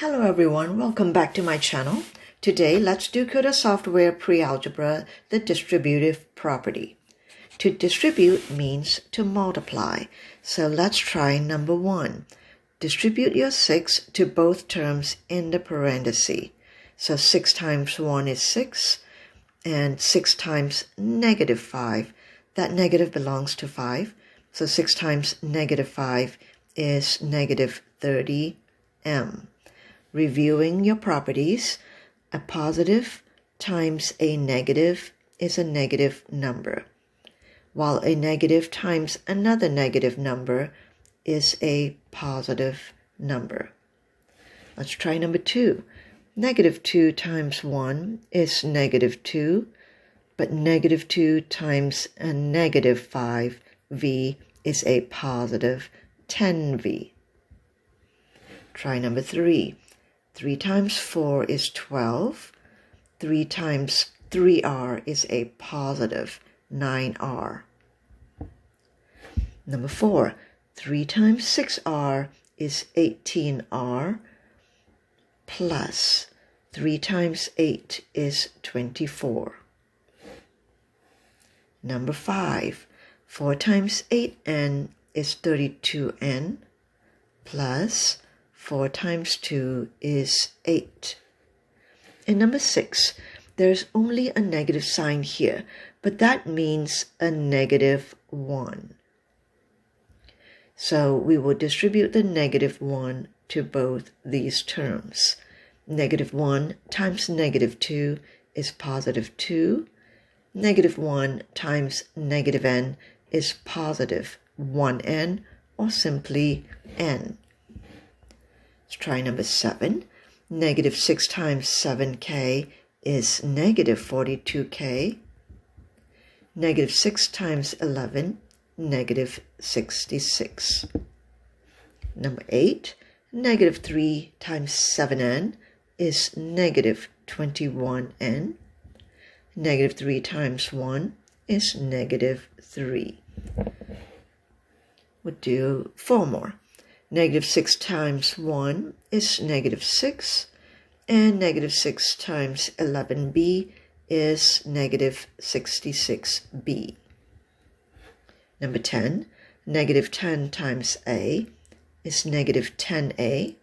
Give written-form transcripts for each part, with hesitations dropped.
Hello everyone, welcome back to my channel. Today let's do Kuta software pre-algebra, the distributive property. To distribute means to multiply, so let's try number 1. Distribute your 6 to both terms in the parenthesis. So 6 times 1 is 6, and 6 times negative 5. That negative belongs to 5, so 6 times negative 5 is negative 30m. Reviewing your properties, a positive times a negative is a negative number, while a negative times another negative number is a positive number. Let's try number 2. Negative 2 times 1 is negative 2, but negative 2 times a negative 5v is a positive 10v. Try number 3. 3 times 4 is 12. 3 times 3r is a positive 9r. Number 4. 3 times 6r is 18r plus 3 times 8 is 24. Number 5. 4 times 8n is 32n plus 4 times 2 is 8. And number 6, there's only a negative sign here, but that means a negative 1. So we will distribute the negative 1 to both these terms. Negative 1 times negative 2 is positive 2. Negative 1 times negative n is positive 1n, or simply n. Let's try number 7. Negative 6 times 7k is negative 42k. Negative 6 times 11, negative 66. Number 8. Negative 3 times 7n is negative 21n. Negative 3 times 1 is negative 3. We'll do 4 more. Negative 6 times 1 is negative 6, and negative 6 times 11b is negative 66b. Number 10, negative 10 times a is negative 10a.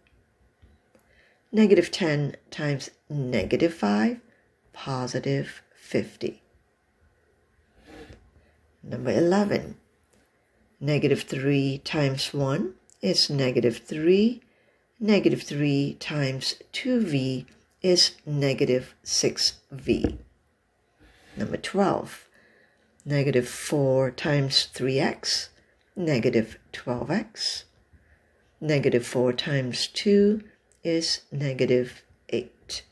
Negative 10 times negative 5, positive 50. Number 11, negative 3 times 1 is negative 3. Negative 3 times 2v is negative 6v. Number 12. Negative 4 times 3x, negative 12x. Negative 4 times 2 is negative 8.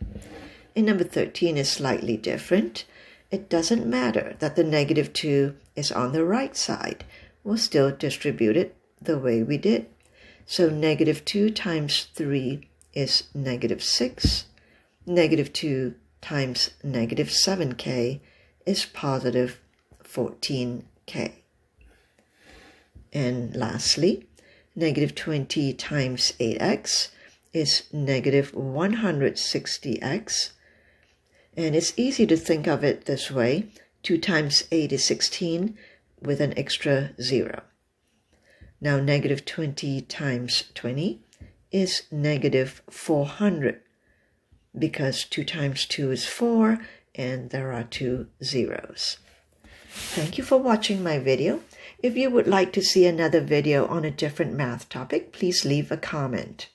And number 13 is slightly different. It doesn't matter that the negative 2 is on the right side. We'll still distribute it the way we did. So negative 2 times 3 is negative 6. Negative 2 times negative 7k is positive 14k. And lastly, negative 20 times 8x is negative 160x. And it's easy to think of it this way. 2 times 8 is 16 with an extra 0. Now negative 20 times 20 is negative 400, because 2 times 2 is 4 and there are 2 zeros. Thank you for watching my video. If you would like to see another video on a different math topic, please leave a comment.